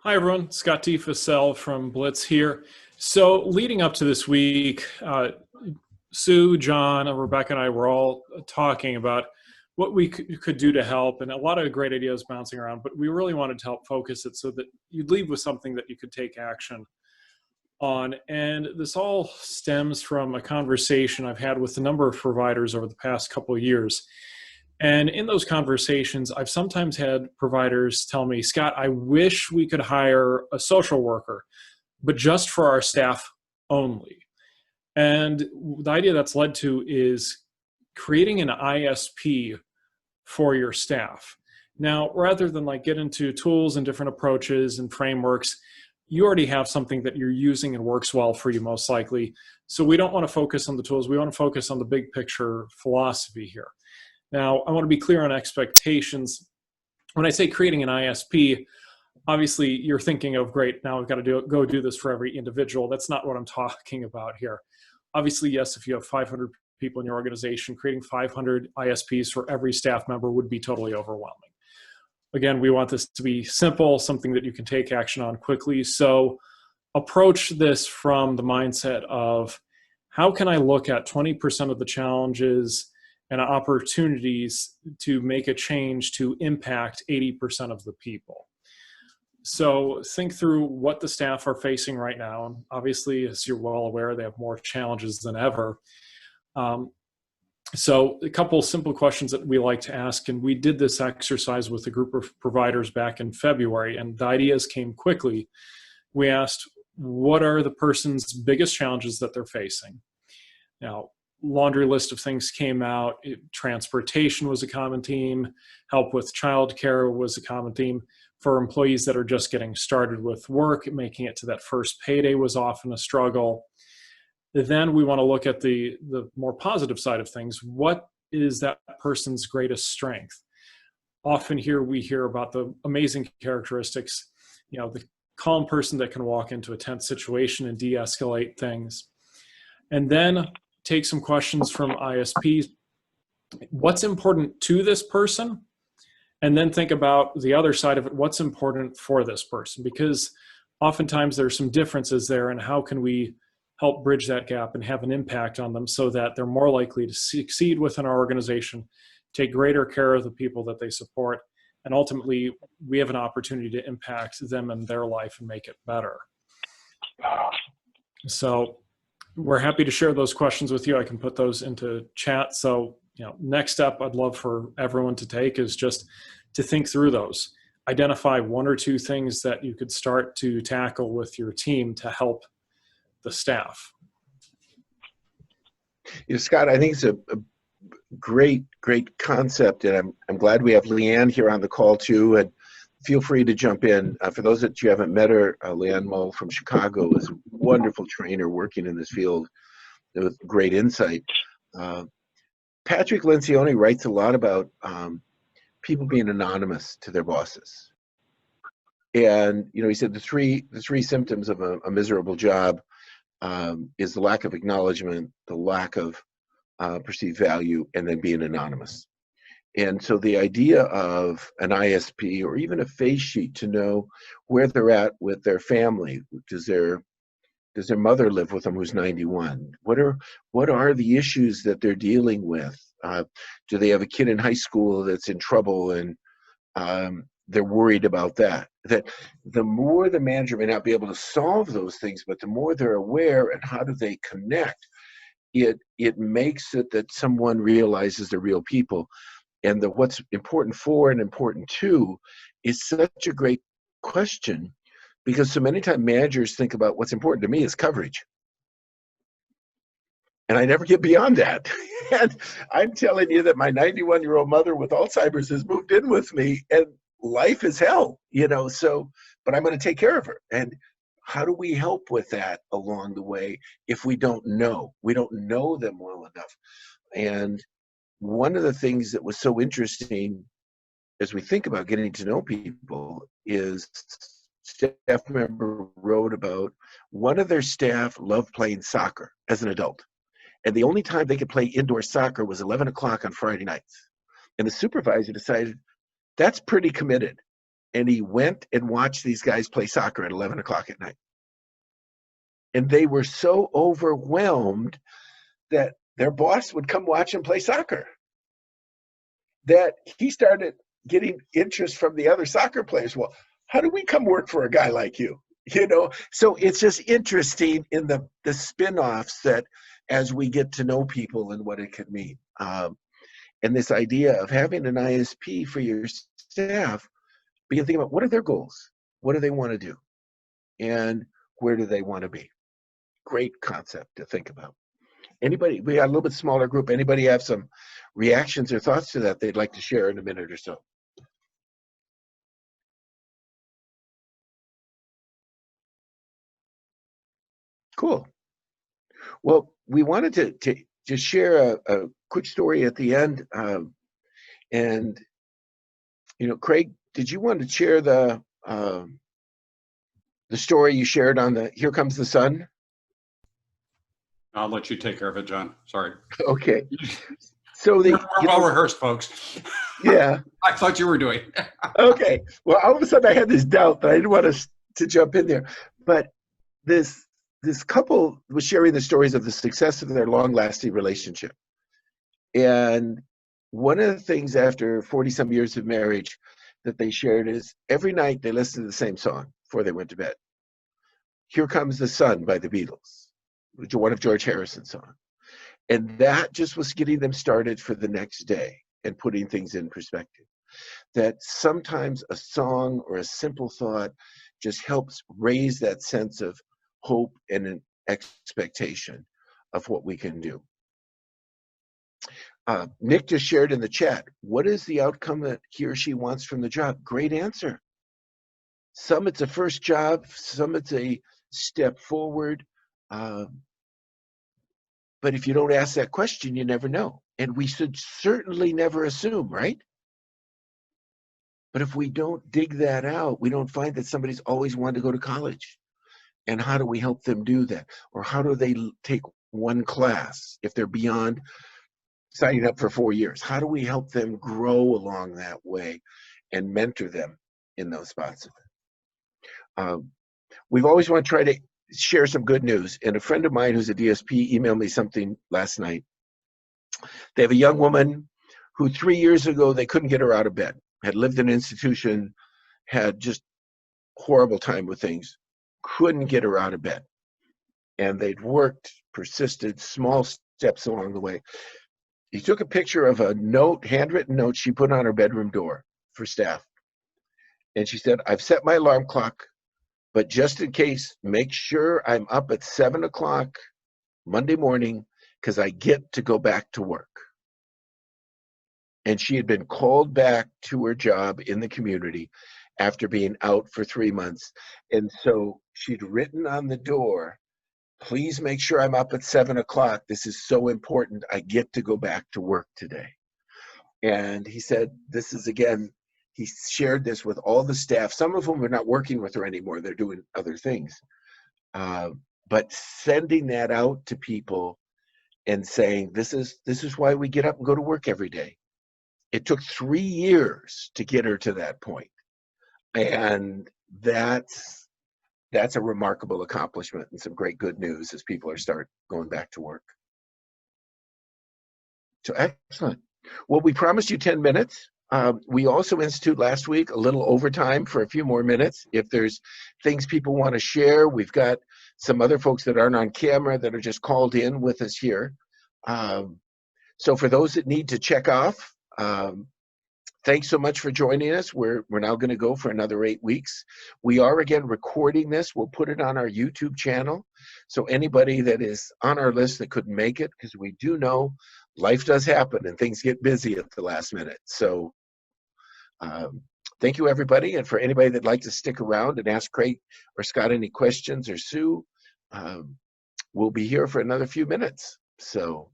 Hi, everyone. Scott T. Fussell from Blitz here. So, leading up to this week, Sue, John, Rebecca, and I were all talking about what we could do to help, and a lot of great ideas bouncing around. But we really wanted to help focus it so that you'd leave with something that you could take action on. And this all stems from a conversation I've had with a number of providers over the past couple of years. And in those conversations, I've sometimes had providers tell me, Scott, I wish we could hire a social worker, but just for our staff only. And the idea that's led to is creating an ISP for your staff. Now, rather than like get into tools and different approaches and frameworks, you already have something that you're using and works well for you most likely. So we don't want to focus on the tools. We want to focus on the big picture philosophy here. Now, I want to be clear on expectations. When I say creating an ISP, obviously you're thinking of, great, now I've got to go do this for every individual. That's not what I'm talking about here. Obviously, yes, if you have 500 people in your organization, creating 500 ISPs for every staff member would be totally overwhelming. Again, we want this to be simple, something that you can take action on quickly. So approach this from the mindset of, how can I look at 20% of the challenges and opportunities to make a change to impact 80% of the people? So think through what the staff are facing right now. And obviously, as you're well aware, they have more challenges than ever. So a couple of simple questions that we like to ask, and we did this exercise with a group of providers back in February, and the ideas came quickly. We asked, what are the person's biggest challenges that they're facing? Now, laundry list of things came out. Transportation was a common theme. Help with childcare was a common theme. For employees that are just getting started with work, making it to that first payday was often a struggle. Then we want to look at the more positive side of things. What is that person's greatest strength? Often here we hear about the amazing characteristics, the calm person that can walk into a tense situation and de-escalate things. And then take some questions from ISPs. What's important to this person? And then think about the other side of it. What's important for this person? Because oftentimes there's some differences there, and how can we help bridge that gap and have an impact on them so that they're more likely to succeed within our organization, take greater care of the people that they support, and ultimately we have an opportunity to impact them and their life and make it better. So we're happy to share those questions with you. I can put those into chat. So, next step I'd love for everyone to take is just to think through those. Identify one or two things that you could start to tackle with your team to help the staff. Scott, I think it's a great concept, and I'm glad we have Leanne here on the call too. And feel free to jump in. For those that you haven't met her, Leanne Mull from Chicago is a wonderful trainer working in this field with great insight. Patrick Lencioni writes a lot about people being anonymous to their bosses. And he said the three symptoms of a miserable job is the lack of acknowledgement, the lack of perceived value, and then being anonymous. And so the idea of an ISP or even a face sheet to know where they're at with their family. Does their mother live with them who's 91? What are the issues that they're dealing with? Do they have a kid in high school that's in trouble and they're worried about that? That the more the manager may not be able to solve those things, but the more they're aware and how do they connect, it makes it that someone realizes they're real people. And what's important for and important to is such a great question, because so many times managers think about what's important to me is coverage. And I never get beyond that. And I'm telling you that my 91-year-old mother with Alzheimer's has moved in with me, and life is hell, but I'm going to take care of her. And how do we help with that along the way if we don't know? We don't know them well enough. And one of the things that was so interesting as we think about getting to know people is staff member wrote about one of their staff loved playing soccer as an adult. And the only time they could play indoor soccer was 11 o'clock on Friday nights. And the supervisor decided that's pretty committed. and he went and watched these guys play soccer at 11 o'clock at night. And they were so overwhelmed that their boss would come watch them play soccer that he started getting interest from the other soccer players. Well, how do we come work for a guy like you? You know, so it's just interesting in the spin-offs that as we get to know people and what it could mean. And this idea of having an ISP for your staff, begin thinking about what are their goals? What do they want to do? And where do they want to be? Great concept to think about. Anybody, we got a little bit smaller group. Anybody have some reactions or thoughts to that they'd like to share in a minute or so? Cool. Well, we wanted to just share a quick story at the end. And, you know, Craig, did you want to share the story you shared on the Here Comes the Sun? I'll let you take care of it, John. Sorry. Okay. So We're well rehearsed, folks. Yeah. I thought you were doing. Okay. Well, all of a sudden I had this doubt that I didn't want us to jump in there. But this couple was sharing the stories of the success of their long-lasting relationship. And one of the things after 40-some years of marriage that they shared is every night they listened to the same song before they went to bed. Here Comes the Sun by the Beatles, one of George Harrison's songs. And that just was getting them started for the next day and putting things in perspective. That sometimes a song or a simple thought just helps raise that sense of hope and an expectation of what we can do. Nick just shared in the chat, what is the outcome that he or she wants from the job? Great answer. Some it's a first job, some it's a step forward. But if you don't ask that question, you never know. And we should certainly never assume, right? But if we don't dig that out, we don't find that somebody's always wanted to go to college. And how do we help them do that? Or how do they take one class if they're beyond signing up for 4 years? How do we help them grow along that way and mentor them in those spots? We've always want to try to share some good news. And a friend of mine who's a DSP emailed me something last night. They have a young woman who 3 years ago, they couldn't get her out of bed, had lived in an institution, had just horrible time with things, couldn't get her out of bed. And they'd worked, persisted, small steps along the way. He took a picture of a note, handwritten note she put on her bedroom door for staff. And she said, I've set my alarm clock, but just in case, make sure I'm up at 7 o'clock Monday morning because I get to go back to work. And she had been called back to her job in the community after being out for 3 months. And so she'd written on the door, please make sure I'm up at 7 o'clock. This is so important. I get to go back to work today. And he said, this is, again, he shared this with all the staff. Some of them are not working with her anymore. They're doing other things. But sending that out to people and saying, this is why we get up and go to work every day. It took 3 years to get her to that point. And that's a remarkable accomplishment and some great good news as people are start going back to work. So excellent. Well, we promised you 10 minutes. We also instituted last week a little overtime for a few more minutes. If there's things people want to share, we've got some other folks that aren't on camera that are just called in with us here. So for those that need to check off, thanks so much for joining us. We're now going to go for another 8 weeks. We are, again, recording this. We'll put it on our YouTube channel. So anybody that is on our list that couldn't make it, because we do know life does happen and things get busy at the last minute. So thank you, everybody. And for anybody that'd like to stick around and ask Craig or Scott any questions, or Sue, we'll be here for another few minutes. So